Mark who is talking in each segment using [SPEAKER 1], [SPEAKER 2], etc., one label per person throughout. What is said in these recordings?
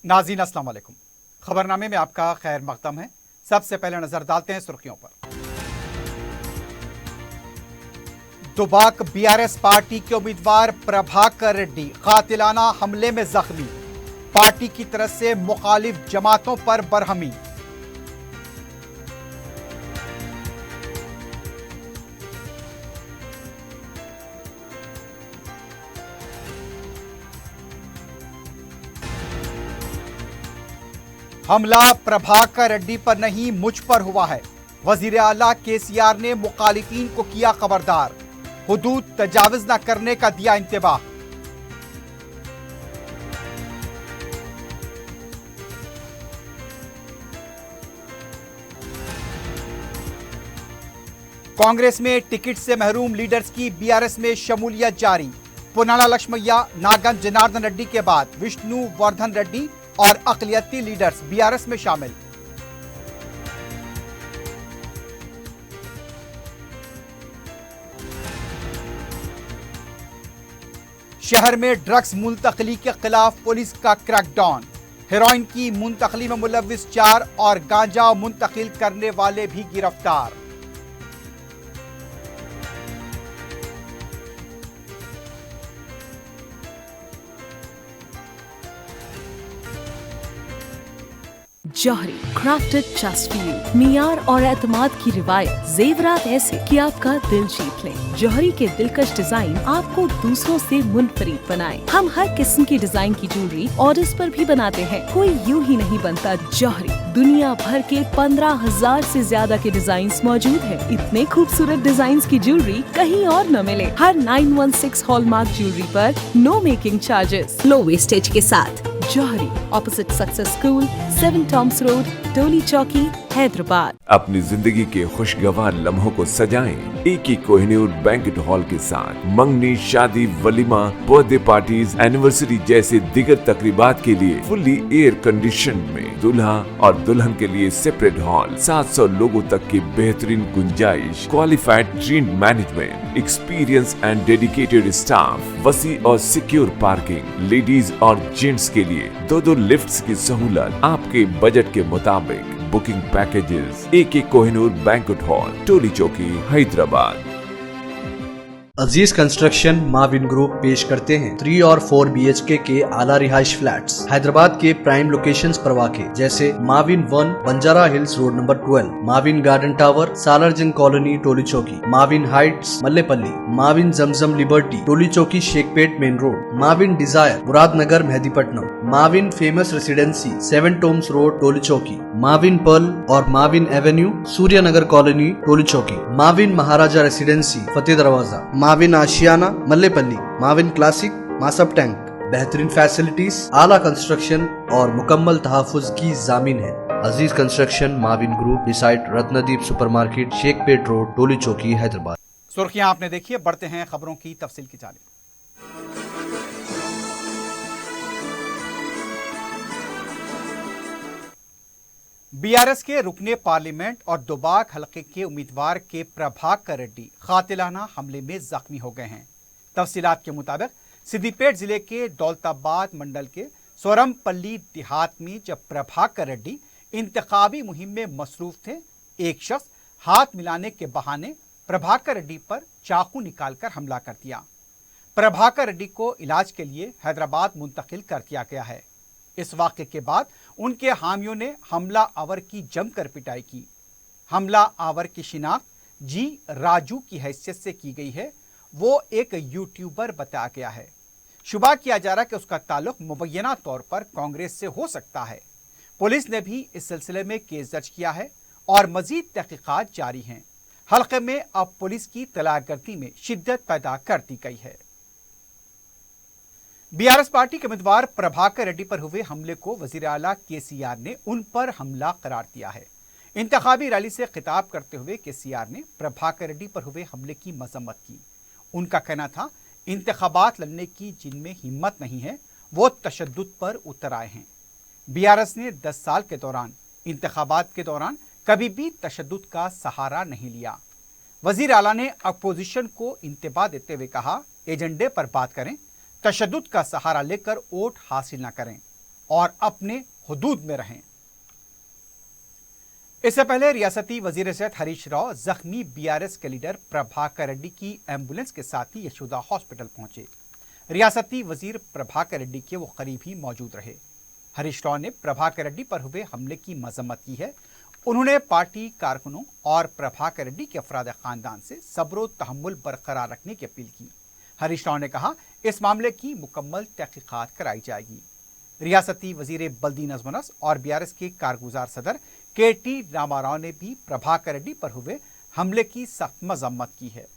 [SPEAKER 1] नाज़रीन अस्सलाम वालेकुम। खबरनामे में आपका खैर मकदम है। सबसे पहले नजर डालते हैं सुर्खियों पर। दुबाक बीआरएस पार्टी के उम्मीदवार प्रभाकर रेड्डी कातिलाना हमले में जख्मी, पार्टी की तरफ से मुखालिफ जमातों पर बरहमी। हमला प्रभाकर रेड्डी पर नहीं मुझ पर हुआ है, वजीर आला केसीआर ने मुखालिफिन को किया खबरदार, हुदूद तजाविज न करने का दिया इंतबाह। कांग्रेस में टिकट से महरूम लीडर्स की बीआरएस में शमूलियत जारी, पुनाला लक्ष्मैया नागन जनार्दन रेड्डी के बाद विष्णु वर्धन रेड्डी और अक़लियती लीडर्स बीआरएस में शामिल। शहर में ड्रग्स मुंतकली के खिलाफ पुलिस का क्रैकडाउन, हेरोइन की मुंतकली में मुलव्विस 4 और गांजा मुंतकिल करने वाले भी गिरफ्तार।
[SPEAKER 2] जौहरी क्राफ्टेड जस्ट फॉर यू, मियार और एतमाद की रिवायत, जेवरात ऐसे कि आपका दिल जीत लें। जौहरी के दिलकश डिजाइन आपको दूसरों से मुनफरिद बनाए। हम हर किस्म की डिजाइन की ज्वेलरी ऑर्डर्स पर भी बनाते हैं, कोई यूं ही नहीं बनता। जौहरी दुनिया भर के 15,000 से ज्यादा के डिजाइन मौजूद है। इतने खूबसूरत डिजाइन की ज्वेलरी कहीं और न मिले। हर 916 हॉलमार्क ज्वेलरी पर no making charges, low wastage के साथ। जौहरी, opposite success school, 7 tombs road, Toli Chowki, Hyderabad.
[SPEAKER 3] अपनी जिंदगी के खुशगवार लम्हों को सजाएं एक ही कोहिनूर बैंक्वेट हॉल के साथ। मंगनी, शादी, वलीमा, बर्थडे पार्टीज, एनिवर्सरी जैसे दिगर तकरीबात के लिए फुल्ली एयर कंडीशन में दूल्हा और दुल्हन के लिए सेपरेट हॉल, 700 लोगों तक की बेहतरीन गुंजाइश, qualified trained management, experience and dedicated staff, वसी और सिक्योर पार्किंग, लेडीज और जेंट्स के लिए 2 लिफ्ट्स की सहूलत आपके बजट के मुताबिक। Booking packages AK Kohinoor banquet hall, Toli Chowki, Hyderabad.
[SPEAKER 4] Aziz construction Mavin group पेश करते हैं 3 और 4 BHK के आला रिहाइश फ्लैट्स हैदराबाद के प्राइम लोकेशंस पर वाक़े, जैसे Mavin 1 Banjara hills road number 12, Mavin garden tower Salarjung colony Toli Chowki, Mavin heights Mallepally, Mavin Zamzam liberty Toli Chowki Shaikpet main road, Mavin desire Muradnagar Mehdipatnam, Mavin famous residency 7 tombs road Toli Chowki, Mavin pearl और Mavin avenue Suryanagar colony Toli Chowki, Mavin Maharaja residency Fateh Darwaza, Mavin Ashiana Mallepally, Mavin classic Masab tank. बेहतरीन फैसिलिटीज, आला कंस्ट्रक्शन और मुकम्मल तहफ़्फ़ुज़ की जामीन है। Aziz construction Mavin group, beside Ratnadeep supermarket, Shaikpet road, Toli Chowki, Hyderabad.
[SPEAKER 1] सुर्खियां आपने देखी है, बढ़ते हैं खबरों की तफसील की जानिब। बीआरएस के रुकने पार्लियामेंट और दुबाक हलके के उम्मीदवार के प्रभाकर रेड्डी कातिलाना हमले में जख्मी हो गए हैं। तफसीलात के मुताबिक सिद्दीपेट जिले के दौलताबाद मंडल के सोरमपल्ली देहात में जब प्रभाकर रेड्डी इंतखाबी मुहिम में मसरूफ थे, एक शख्स हाथ मिलाने के बहाने प्रभाकर रेड्डी पर चाकू निकालकर हमला कर दिया। प्रभाकर रेड्डी को इलाज के लिए हैदराबाद मुंतकिल कर दिया गया है। इस वाक़े के बाद उनके हामियों ने हमला आवर की जमकर पिटाई की। हमला आवर की शिनाख्त जी राजू की हैसियत से की गई है। वो एक यूट्यूबर बताया गया है। शुबा किया जा रहा है कि उसका ताल्लुक मुबैना तौर पर कांग्रेस से हो सकता है। पुलिस ने भी इस सिलसिले में केस दर्ज किया है और मजीद तहकीकात जारी हैं। हल्के में अब पुलिस की तलाशगर्दी में शिद्दत पैदा कर दी गई है। बीआरएस पार्टी के उम्मीदवार प्रभाकर रेड्डी पर हुए हमले को वजीर आला केसीआर ने उन पर हमला करार दिया है। इंतखाबी रैली से खिताब करते हुए केसीआर ने प्रभाकर रेड्डी पर हुए हमले की मजम्मत की। उनका कहना था, इंतखाबात लड़ने की जिनमें हिम्मत नहीं है वो तशद्दुद पर उतर आए हैं। बीआरएस ने 10 साल के दौरान इंतखाबात के दौरान कभी भी तशद्दुद का सहारा नहीं लिया। वजीर आला ने अपोजिशन को इंतबाह देते हुए कहा, एजेंडे पर बात करें, तशद्दुद का सहारा लेकर वोट हासिल न करें। और अपने हुदूद में रहें। इससे पहले रियासती वजीर सेहत हरीश राव जख्मी बीआरएस के लीडर प्रभाकर रेड्डी की एम्बुलेंस के साथ ही यशोदा हॉस्पिटल पहुंचे। रियासती वजीर प्रभाकर रेड्डी के वो करीब ही मौजूद रहे। हरीश राव ने प्रभाकर रेड्डी पर हुए हमले की मजम्मत की है। उन्होंने पार्टी कारकुनों और प्रभाकर रेड्डी के अफराद खानदान से सब्र तहम्मुल बरकरार रखने की अपील की। हरीश राव ने कहा, इस मामले की मुकम्मल तहकीकात कराई जाएगी। रियासती वजीर बल्दी नज़्म नस्क और बीआरएस के कारगुजार सदर केटी रामाराव ने भी प्रभाकर रेड्डी पर हुए हमले की सख्त मजम्मत की है।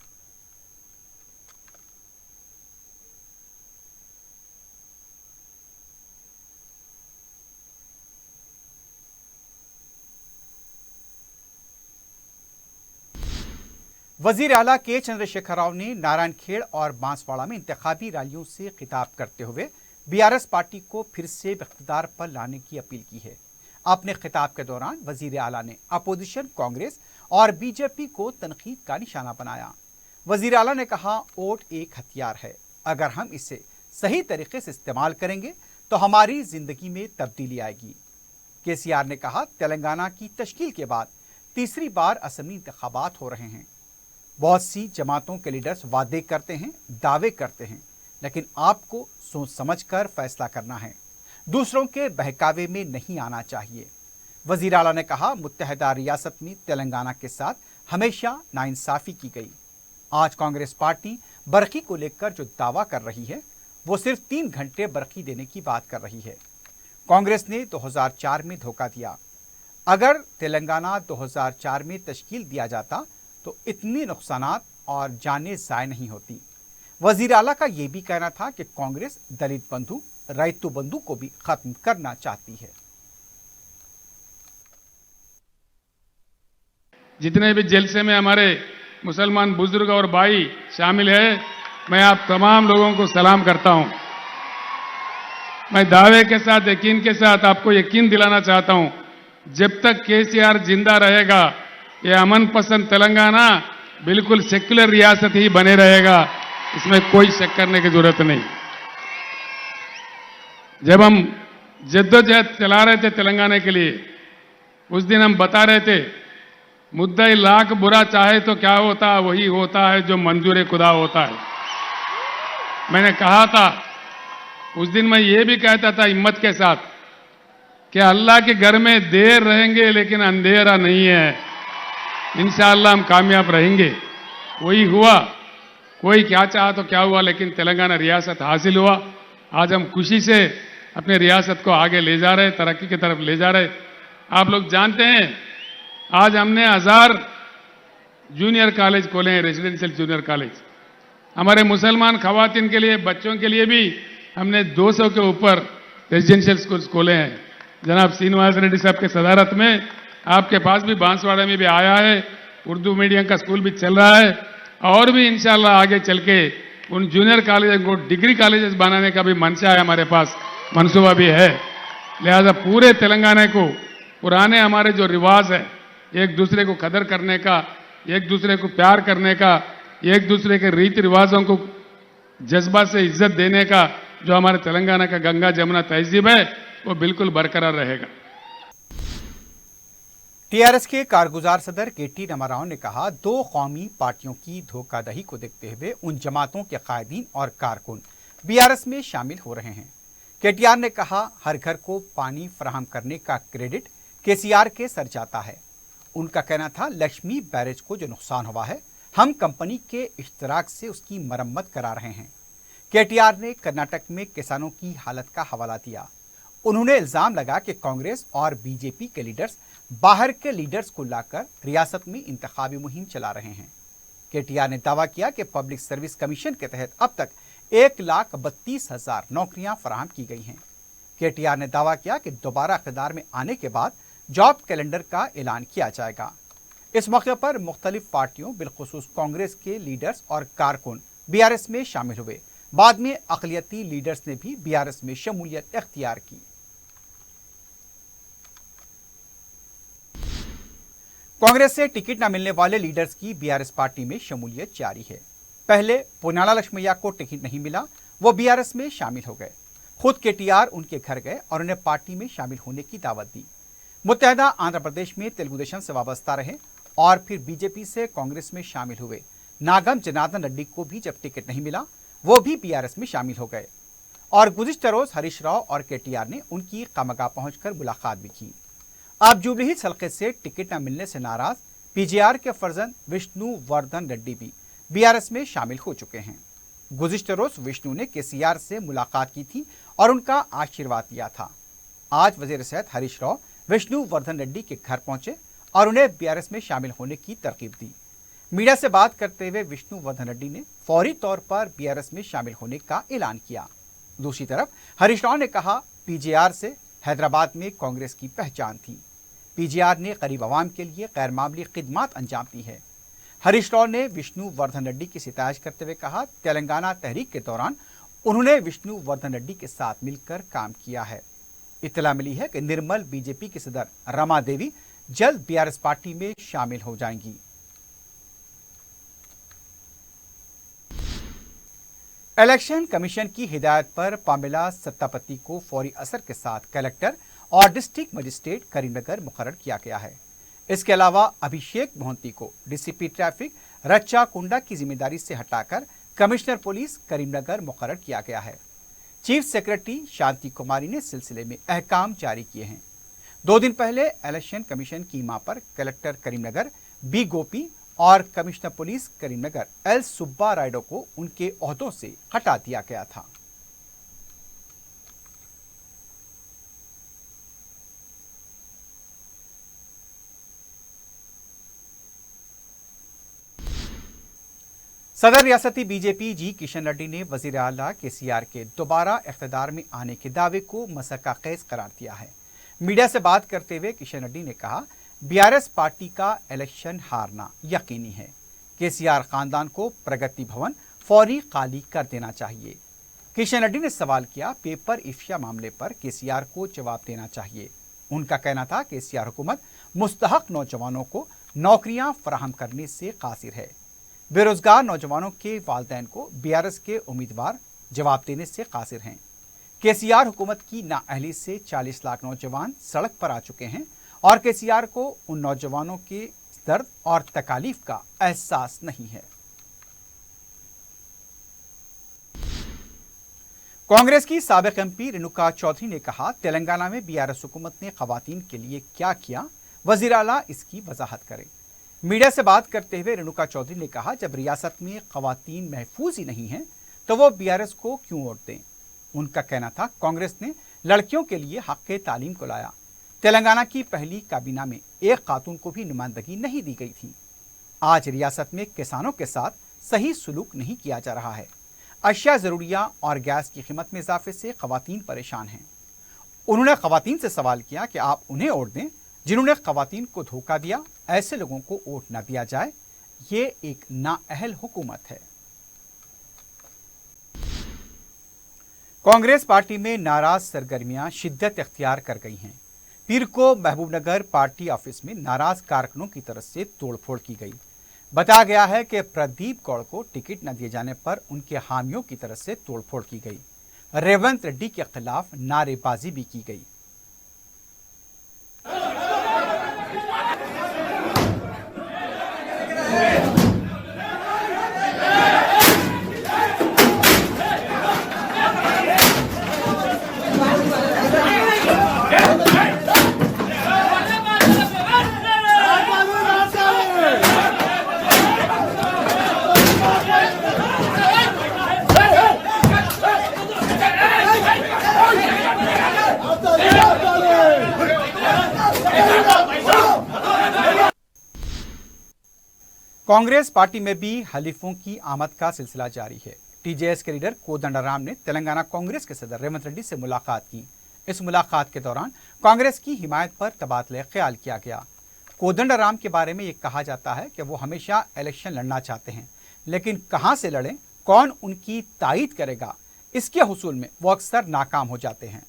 [SPEAKER 1] वजीर आला के चंद्रशेखर राव ने नारायणखेड़ और बांसवाड़ा में इंतखाबी रैलियों से खिताब करते हुए बीआरएस पार्टी को फिर से इख्तिदार पर लाने की अपील की है। अपने खिताब के दौरान वजीर आला ने अपोजिशन कांग्रेस और बीजेपी को तनकीद का निशाना बनाया। वजीर आला ने कहा, वोट एक हथियार है, अगर हम इसे सही तरीके से इस्तेमाल करेंगे तो हमारी जिंदगी में तब्दीली आएगी। केसीआर ने कहा, तेलंगाना की तश्कील के बाद तीसरी बार असम्बली इंतखाबात हो रहे हैं। बहुत सी जमातों के लीडर्स वादे करते हैं, दावे करते हैं, लेकिन आपको सोच समझकर फैसला करना है, दूसरों के बहकावे में नहीं आना चाहिए। वजीर आला ने कहा, मुत्तहदा रियासत में तेलंगाना के साथ हमेशा नाइंसाफी की गई। आज कांग्रेस पार्टी बरकी को लेकर जो दावा कर रही है वो सिर्फ 3 घंटे बरकी देने की बात कर रही है। कांग्रेस ने 2004 में धोखा दिया। अगर तेलंगाना 2004 में तश्कील दिया जाता तो इतने नुकसानात और जानें ज़ाय नहीं होती। वजीर आला का यह भी कहना था कि कांग्रेस दलित बंधु, रैतु बंधु को भी खत्म करना चाहती है।
[SPEAKER 5] जितने भी जलसे में हमारे मुसलमान बुजुर्ग और भाई शामिल है, मैं आप तमाम लोगों को सलाम करता हूं। मैं दावे के साथ, यकीन के साथ आपको यकीन दिलाना चाहता हूं, जब तक केसीआर जिंदा रहेगा ये अमन पसंद तेलंगाना बिल्कुल सेक्युलर रियासत ही बने रहेगा, इसमें कोई शक करने की जरूरत नहीं। जब हम जद्दोजहद चला रहे थे तेलंगाना के लिए, उस दिन हम बता रहे थे, मुद्दई लाख बुरा चाहे तो क्या होता, वही होता है जो मंजूर खुदा होता है। मैंने कहा था उस दिन, मैं ये भी कहता था हिम्मत के साथ कि अल्लाह के घर में देर रहेंगे लेकिन अंधेरा नहीं है, इंशाअल्लाह हम कामयाब रहेंगे। वही हुआ। कोई क्या चाहा तो क्या हुआ, लेकिन तेलंगाना रियासत हासिल हुआ। आज हम खुशी से अपने रियासत को आगे ले जा रहे, तरक्की की तरफ ले जा रहे। आप लोग जानते हैं, आज हमने 1000 जूनियर कॉलेज खोले हैं, रेजिडेंशियल जूनियर कॉलेज। हमारे मुसलमान खवातीन के लिए, बच्चों के लिए भी हमने 200 के ऊपर रेजिडेंशियल स्कूल्स खोले हैं। जनाब श्रीनिवास रेड्डी साहब के सदारत में, आपके पास भी बांसवाड़ा में भी आया है, उर्दू मीडियम का स्कूल भी चल रहा है, और भी इंशाल्लाह आगे चल के उन जूनियर कॉलेज को डिग्री कॉलेजेस बनाने का भी मंशा है, हमारे पास मनसूबा भी है। लिहाजा पूरे तेलंगाना को पुराने हमारे जो रिवाज है, एक दूसरे को कदर करने का, एक दूसरे को प्यार करने का, एक दूसरे के रीति रिवाजों को जज्बा से इज्जत देने का, जो हमारे तेलंगाना का गंगा जमुना तहजीब है, वो बिल्कुल बरकरार रहेगा।
[SPEAKER 1] टीआरएस के कारगुजार सदर केटी रामाराव ने कहा, 2 कौमी पार्टियों की धोखाधड़ी को देखते हुए उन जमातों के कायदीन और कारकुन बीआरएस में शामिल हो रहे हैं। केटीआर ने कहा, हर घर को पानी फराहम करने का क्रेडिट केसीआर के सर जाता है। उनका कहना था, लक्ष्मी बैरेज को जो नुकसान हुआ है, हम कंपनी के इश्तराक से उसकी मरम्मत करा रहे हैं। केटीआर ने कर्नाटक में किसानों की हालत का हवाला दिया। उन्होंने इल्जाम लगा कि कांग्रेस और बीजेपी के लीडर्स बाहर के लीडर्स को लाकर रियासत में इंतखाबी मुहिम चला रहे हैं। केटीआर ने दावा किया कि पब्लिक सर्विस कमीशन के तहत अब तक 1,32,000 नौकरियां फराहम की गई हैं। केटीआर ने दावा किया कि दोबारा इख्तियार में आने के बाद जॉब कैलेंडर का ऐलान किया जाएगा। इस मौके पर मुख्तलिफ पार्टियों, बिलखुसूस कांग्रेस के लीडर्स और कारकुन बीआरएस में शामिल हुए। बाद में अक़लियती लीडर्स ने भी बीआरएस में शमूलियत इख्तियार की। कांग्रेस से टिकट न मिलने वाले लीडर्स की बीआरएस पार्टी में शमूलियत जारी है। पहले पुनाला लक्ष्मैया को टिकट नहीं मिला, वो बीआरएस में शामिल हो गए। खुद केटीआर उनके घर गए और उन्हें पार्टी में शामिल होने की दावत दी। मुत्तहदा आंध्र प्रदेश में तेलुगु देशम से वाबस्ता रहे और फिर बीजेपी से कांग्रेस में शामिल हुए नागम जनार्दन रेड्डी को भी जब टिकट नहीं मिला, वो भी बीआरएस में शामिल हो गए और गुज़िश्ता रोज हरीश राव और केटीआर ने उनकी खामगाह पहुंचकर मुलाकात भी की। अब जुबली हिल्स हल्के से टिकट न मिलने से नाराज पीजेआर के फर्जंद विष्णु वर्धन रेड्डी भी बीआरएस में शामिल हो चुके हैं। गुज़िश्ता रोज विष्णु ने केसीआर से मुलाकात की थी और उनका आशीर्वाद लिया था। आज वजीर सेहत हरीश राव विष्णु वर्धन रेड्डी के घर पहुंचे और उन्हें बीआरएस में शामिल होने की तरकीब दी। मीडिया से बात करते हुए विष्णु वर्धन रेड्डी ने फौरी तौर पर बीआरएस में शामिल होने का ऐलान किया। दूसरी तरफ हरीश राव ने कहा, पीजेआर से हैदराबाद में कांग्रेस की पहचान थी। पीजेआर ने गरीब आवाम के लिए गैर मामूली खिदमात अंजाम दी है। हरीश राव ने विष्णु वर्धन रेड्डी की सितारिश करते हुए कहा, तेलंगाना तहरीक के दौरान उन्होंने विष्णु वर्धन रेड्डी के साथ मिलकर काम किया है। इत्तला मिली है कि निर्मल बीजेपी की सदर रमा देवी जल्द बीआरएस पार्टी में शामिल हो जाएंगी। इलेक्शन कमीशन की हिदायत पर पामेला सत्तापति को फौरी असर के साथ कलेक्टर और डिस्ट्रिक्ट मजिस्ट्रेट करीमनगर मुकर्रर किया गया है। इसके अलावा अभिषेक मोहंती को डीसीपी ट्रैफिक रच्चा कुंडा की जिम्मेदारी से हटाकर कमिश्नर पुलिस करीमनगर मुकर्रर किया गया है। चीफ सेक्रेटरी शांति कुमारी ने सिलसिले में अहकाम जारी किए हैं। 2 दिन पहले इलेक्शन कमीशन की मां पर कलेक्टर करीमनगर बी गोपी और commissioner police Karimnagar L Subba Rayudu को उनके ओहदों से हटा दिया गया था। सदर रियासती बीजेपी जी किशन रेड्डी ने वजीर आला केसीआर के दोबारा इख्तिदार में आने के दावे को मसका खेज करार दिया है। मीडिया से बात करते हुए किशन रेड्डी ने कहा, बीआरएस पार्टी का इलेक्शन हारना यकीनी है। केसीआर खानदान को प्रगति भवन फौरी खाली कर देना चाहिए। किशन रेड्डी ने सवाल किया, पेपर इफ्या मामले पर केसीआर को जवाब देना चाहिए। उनका कहना था, केसीआर हुकूमत मुस्तहक नौजवानों को नौकरियां फराहम करने से कासिर है। बेरोजगार नौजवानों के वालिदैन को बीआरएस के उम्मीदवार जवाब देने से कासिर हैं। केसीआर हुकूमत की नाअहली से 40 लाख नौजवान सड़क पर आ चुके हैं और केसीआर को उन नौजवानों के दर्द और तकालीफ का एहसास नहीं है। कांग्रेस की साबिक एमपी रेणुका चौधरी ने कहा, तेलंगाना में बीआरएस हुकूमत ने खवातीन के लिए क्या किया, वजीर आला इसकी वजाहत करें। मीडिया से बात करते हुए रेणुका चौधरी ने कहा, जब रियासत में खवातीन महफूज ही नहीं है तो वो बीआरएस को क्यों वोट दें। उनका कहना था, कांग्रेस ने लड़कियों के लिए हक तालीम को लाया। तेलंगाना की पहली काबीना में एक खातून को भी नुमाइंदगी नहीं दी गई थी। आज रियासत में किसानों के साथ सही सुलूक नहीं किया जा रहा है। अशिया ज़रूरिया और गैस की कीमत में इजाफे से खवातीन परेशान हैं। उन्होंने खवातीन से सवाल किया कि आप उन्हें वोट दें जिन्होंने खवातीन को धोखा दिया। ऐसे लोगों को वोट न दिया जाए, ये एक नाअहल हुकूमत है। कांग्रेस पार्टी में नाराज सरगर्मियां शिद्दत इख्तियार कर गई हैं। पीर को महबूबनगर पार्टी ऑफिस में नाराज कारकुनों की तरफ से तोड़फोड़ की गई। बताया गया है कि प्रदीप गौड़ को टिकट न दिए जाने पर उनके हामियों की तरफ से तोड़फोड़ की गई। रेवंत रेड्डी के खिलाफ नारेबाजी भी की गई। कांग्रेस पार्टी में भी हलीफों की आमद का सिलसिला जारी है। टीजेएस के लीडर कोदंडराम ने तेलंगाना कांग्रेस के सदर रेवंत रेड्डी से मुलाकात की। इस मुलाकात के दौरान कांग्रेस की हिमायत पर तबादले ख्याल किया गया। कोदंडराम के बारे में ये कहा जाता है कि वो हमेशा इलेक्शन लड़ना चाहते हैं, लेकिन कहां से लड़ें, कौन उनकी तायीद करेगा, इसके हुसूल में वो अक्सर नाकाम हो जाते हैं।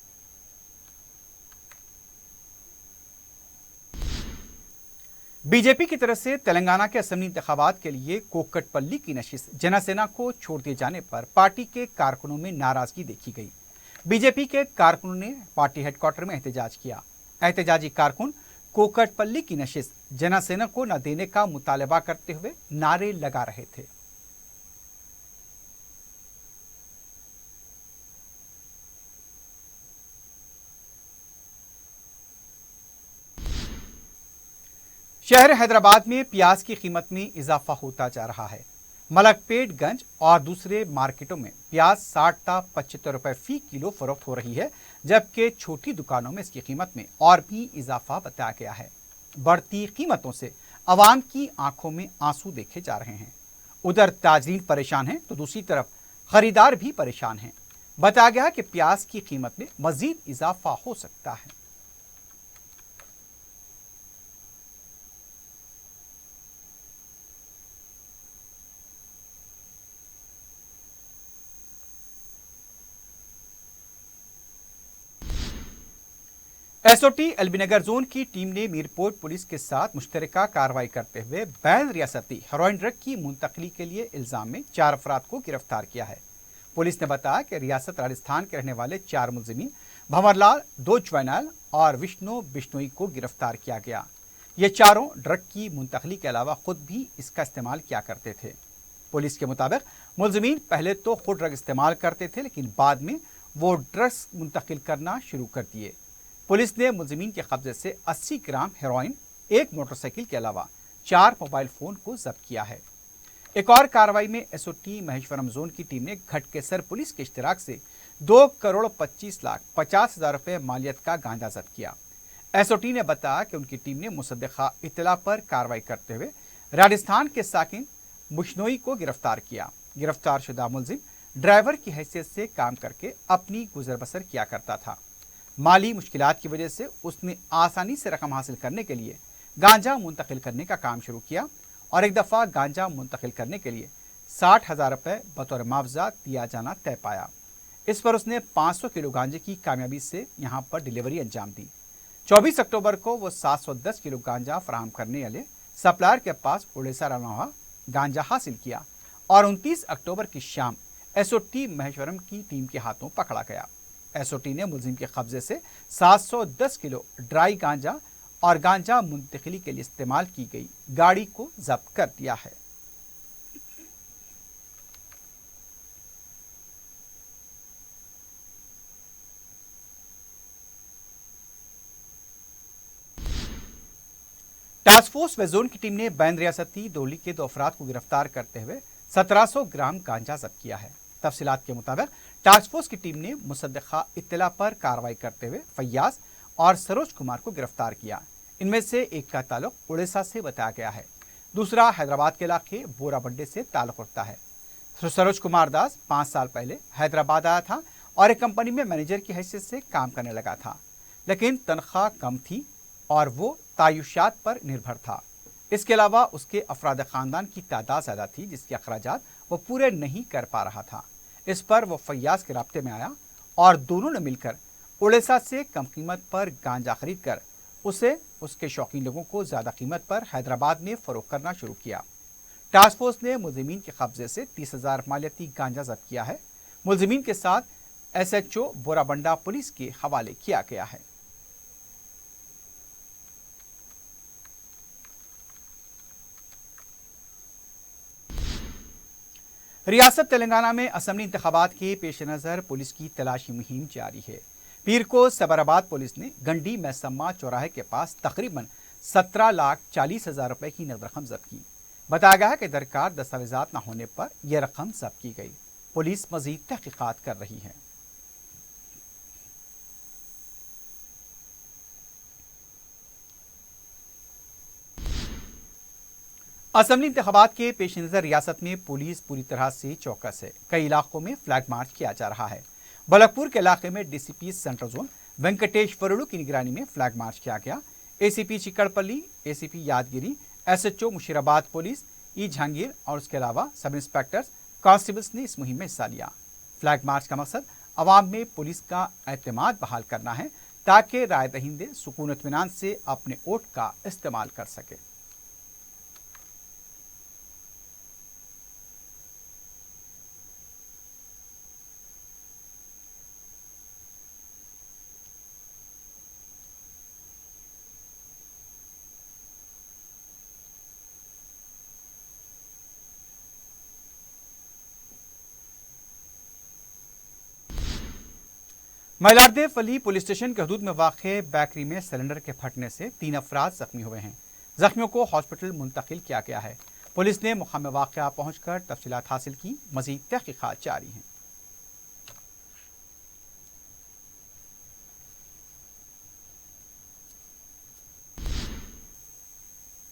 [SPEAKER 1] बीजेपी की तरफ से तेलंगाना के असेंबली इंतखाबात के लिए कोकटपल्ली की नशिस्त जनसेना को छोड़ दिए जाने पर पार्टी के कारकुनों में नाराजगी देखी गई। बीजेपी के कारकुनों ने पार्टी हेडक्वार्टर में एहतजाज किया। एहतजाजी कारकुन कोकटपल्ली की नशिश जनसेना को न देने का मुतालबा करते हुए नारे लगा रहे थे। शहर हैदराबाद में प्याज की कीमत में इजाफा होता जा रहा है। मलकपेटगंज और दूसरे मार्केटों में प्याज 60 था 75 रुपए फी किलो फरोख्त हो रही है, जबकि छोटी दुकानों में इसकी कीमत में और भी इजाफा बताया गया है। बढ़ती कीमतों से आवाम की आंखों में आंसू देखे जा रहे हैं। उधर ताजरीन परेशान हैं तो दूसरी तरफ खरीदार भी परेशान हैं। बताया गया कि प्याज की कीमत में मजीद इजाफा हो सकता है। एसओटी एलबीनगर जोन की टीम ने मीरपोर्ट पुलिस के साथ मुश्तरका कार्रवाई करते हुए बैन रियासती हेरोइन ड्रग की मुंतकली के लिए इल्जाम में 4 अफराद को गिरफ्तार किया है। पुलिस ने बताया कि रियासत राजस्थान के रहने वाले 4 मुलजिमीन भंवरलाल, 2 ज्वैनाल और विष्णु बिश्नोई को गिरफ्तार किया गया। ये चारों ड्रग की मुंतकली के अलावा खुद भी इसका इस्तेमाल किया करते थे। पुलिस के मुताबिक मुलजिमीन पहले तो खुद ड्रग इस्तेमाल करते थे, लेकिन बाद में वो ड्रग्स मुंतकिल करना शुरू कर दिए। पुलिस ने मुलजिमीन के कब्जे से 80 ग्राम हेरोइन, 1 मोटरसाइकिल के अलावा 4 मोबाइल फोन को जब्त किया है। एक और कार्रवाई में एसओटी महेश्वरम जोन की टीम ने घटकेसर पुलिस के इश्तिराक से 2,25,50,000 रुपए मालियत का गांजा जब्त किया। एसओटी ने बताया कि उनकी टीम ने मुसद्दका इत्तला पर कार्रवाई करते हुए राजस्थान के साकिन बिश्नोई को गिरफ्तार किया। गिरफ्तार शुदा मुलजिम ड्राइवर की हैसियत से काम करके अपनी गुजर बसर किया करता था। माली मुश्किलात की वजह से उसने आसानी से रकम हासिल करने के लिए गांजा मुंतकिल करने का काम शुरू किया और एक दफ़ा गांजा मुंतकिल करने के लिए 60,000 रुपये बतौर मुआवजा दिया जाना तय पाया। इस पर उसने 500 किलो गांजे की कामयाबी से यहां पर डिलीवरी अंजाम दी। 24 अक्टूबर को वो 710 किलो गांजा फराहम करने वाले सप्लायर के पास उड़ीसा रवाना हुआ, गांजा हासिल किया और 29 अक्टूबर की शाम एसओटी महेश्वरम की टीम के हाथों पकड़ा गया। एसओटी ने मुलजिम के कब्जे से 710 किलो ड्राई गांजा और गांजा मुंतकिली के लिए इस्तेमाल की गई गाड़ी को जब्त कर दिया है। टास्क फोर्स व जोन की टीम ने बैन रियासती दोली के 2 अफराद को गिरफ्तार करते हुए 1700 ग्राम गांजा जब्त किया है। तफसीलात के मुताबिक टास्क फोर्स की टीम ने मुसद्दका इत्तला पर कार्रवाई करते हुए फैयाज और सरोज कुमार को गिरफ्तार किया। इनमें से एक का ताल्लुक उड़ीसा से बताया गया है, दूसरा हैदराबाद के इलाके बोराबंडे से ताल्लुक रखता है। सरोज कुमार दास 5 साल पहले हैदराबाद आया था और एक कंपनी में मैनेजर की हैसियत से काम करने लगा था, लेकिन तनख्वाह कम थी और वो तायुशात पर निर्भर था। इसके अलावा उसके अफराद खानदान की तादाद ज़्यादा थी, जिसके अखराजात वो पूरे नहीं कर पा रहा था। इस पर वो फैयाज के राब्ते में आया और दोनों ने मिलकर उड़ीसा से कम कीमत पर गांजा खरीद कर उसे उसके शौकीन लोगों को ज़्यादा कीमत पर हैदराबाद में फ़रोख्त करना शुरू किया। टास्क फोर्स ने मुलजिमीन के कब्जे से 30,000 मालियती गांजा जब्त किया है। मुलजिमीन के साथ एसएचओ बोराबंडा पुलिस के हवाले किया गया है। रियासत तेलंगाना में असेंबली इंतखाबात के पेश नज़र पुलिस की तलाशी मुहिम जारी है। पीर को सबराबाद पुलिस ने गंडी मैसम्मा चौराहे के पास तकरीबन 17,40,000 रुपए की नकद रकम जब्त की। बताया गया कि दरकार दस्तावेजात न होने पर यह रकम जब्त की गई। पुलिस मजीद तहकीकात कर रही है। असेंबली इंतखाबात के पेश नज़र रियासत में पुलिस पूरी तरह से चौकस है। कई इलाकों में फ्लैग मार्च किया जा रहा है। बलकपुर के इलाके में डीसीपी सेंट्रल जोन वेंकटेश्वरुलु की निगरानी में फ्लैग मार्च किया गया। एसीपी चिकड़पल्ली, एसीपी यादगिरी, एसएचओ मुशीराबाद पुलिस, ई जहांगीर और उसके अलावा सब इंस्पेक्टर्स, कांस्टेबल्स ने इस मुहिम में हिस्सा लिया। फ्लैग मार्च का मकसद अवाम में पुलिस का एतमाद बहाल करना है, ताकि राय दहिंदे सुकून इत्मीनान से अपने वोट का इस्तेमाल कर सके। मैलारदेव पुलिस स्टेशन के हदूद में वाक़े बेकरी में सिलेंडर के फटने से 3 अफराद जख्मी हुए हैं। जख्मियों को हॉस्पिटल मुंतकिल किया गया है। पुलिस ने मुकाम वाक़या पहुंचकर तफसीलात हासिल की। मज़ीद तहक़ीक़ात जारी हैं।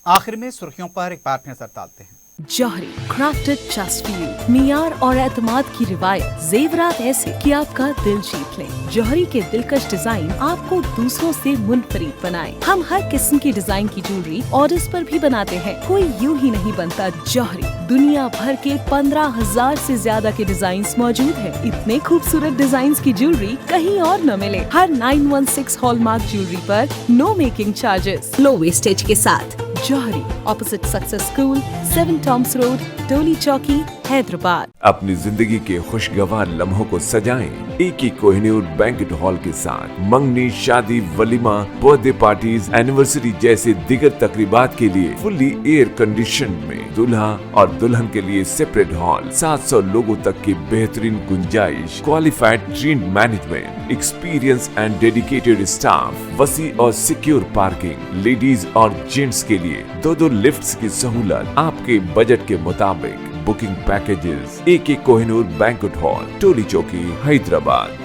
[SPEAKER 1] आखिर में सुर्खियों पर एक बार नजर डालते हैं।
[SPEAKER 2] जौहरी क्राफ्टेड जस्ट फॉर यू, मियार और एतमाद की रिवायत, जेवरात ऐसे कि आपका दिल जीत लें। जौहरी के दिलकश डिजाइन आपको दूसरों से मुनफरिद बनाए। हम हर किस्म की डिजाइन की ज्वेलरी ऑर्डर्स पर भी बनाते हैं। कोई यूं ही नहीं बनता जौहरी। दुनिया भर के 15,000 से ज्यादा के डिजाइन मौजूद है। इतने खूबसूरत डिजाइन की ज्वेलरी कहीं और न मिले। हर 916 हॉलमार्क ज्वेलरी पर no making charges, low wastage के साथ। जौहरी, opposite success school, 7 tombs road, Toli Chowki, Hyderabad.
[SPEAKER 3] अपनी जिंदगी के खुशगवार लम्हों को सजाएं एक ही कोहिनूर बैंक्वेट हॉल के साथ। मंगनी, शादी, वलीमा, बर्थडे पार्टीज, एनिवर्सरी जैसे दिगर तकरीबात के लिए फुल्ली एयर कंडीशन में दूल्हा और दुल्हन के लिए सेपरेट हॉल, 700 लोगों तक की बेहतरीन गुंजाइश, qualified trained management, experience and dedicated staff, वसी और सिक्योर पार्किंग, लेडीज और जेंट्स के लिए 2 लिफ्ट्स की सहूलत आपके बजट के मुताबिक। Booking packages AK Kohinoor banquet hall, Toli Chowki, Hyderabad.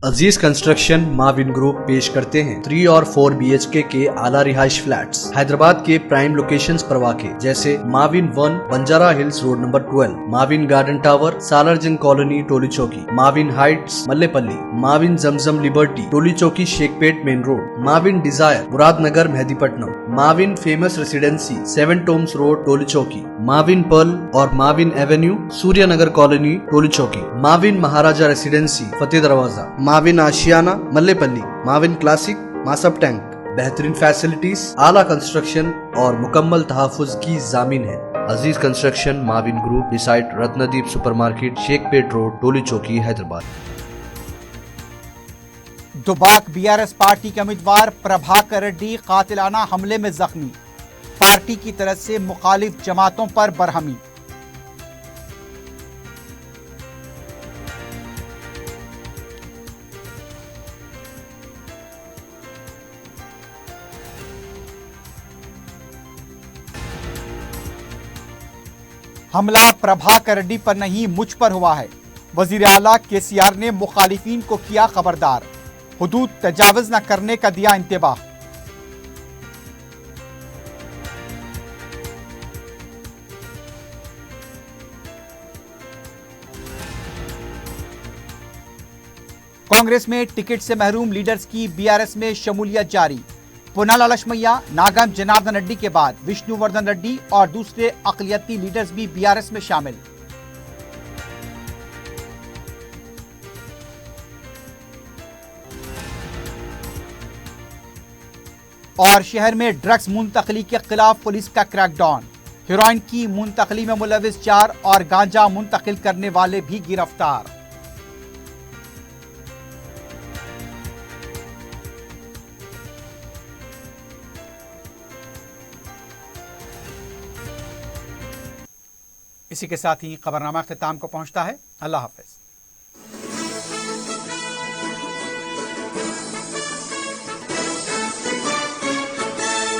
[SPEAKER 4] Aziz construction Mavin group पेश करते हैं 3 और 4 BHK के आला रिहाइश फ्लैट्स हैदराबाद के प्राइम लोकेशंस पर वाक़े जैसे Mavin 1 Banjara hills road number 12, Mavin garden tower Salarjung colony Toli Chowki, Mavin heights Mallepally, Mavin Zamzam liberty Toli Chowki Shaikpet main road, Mavin desire Muradnagar Mehdipatnam, Mavin famous residency 7 tombs road Toli Chowki, Mavin pearl और Mavin avenue Suryanagar colony Toli Chowki, Mavin Maharaja residency Fateh Darwaza, Mavin Ashiana Mallepally, Mavin classic Masab tank. बेहतरीन फैसिलिटीज, आला कंस्ट्रक्शन और मुकम्मल तहफ़्फ़ुज़ की जामीन है। Aziz construction Mavin group beside Ratnadeep supermarket, Shaikpet road, Toli Chowki, Hyderabad.
[SPEAKER 1] दुबाक BRS party के उम्मीदवार प्रभाकर रेड्डी कातिलाना हमले में जख्मी। पार्टी की तरफ से मुखालिफ जमातों पर बरहमी। हमला प्रभाकर रेड्डी पर नहीं मुझ पर हुआ है। वजीर आला KCR ने मुखालिफिन को किया खबरदार। हुदूद तजावुज न करने का दिया इंतबाह। कांग्रेस में टिकट से महरूम लीडर्स की BRS में शमूलियत जारी। पुनाला लक्ष्मैया, नागम जनार्दन रेड्डी के बाद विष्णुवर्धन रेड्डी और दूसरे अक़लियती लीडर्स भी BRS में शामिल। और शहर में ड्रग्स मुंतकली के खिलाफ पुलिस का क्रैकडाउन। हेरोइन की मुंतकली में मुलविस 4 और गांजा मुंतकिल करने वाले भी गिरफ्तार। इसी के साथ ही खबरनामा अख्ताम को पहुंचता है। अल्लाह हाफ़िज़।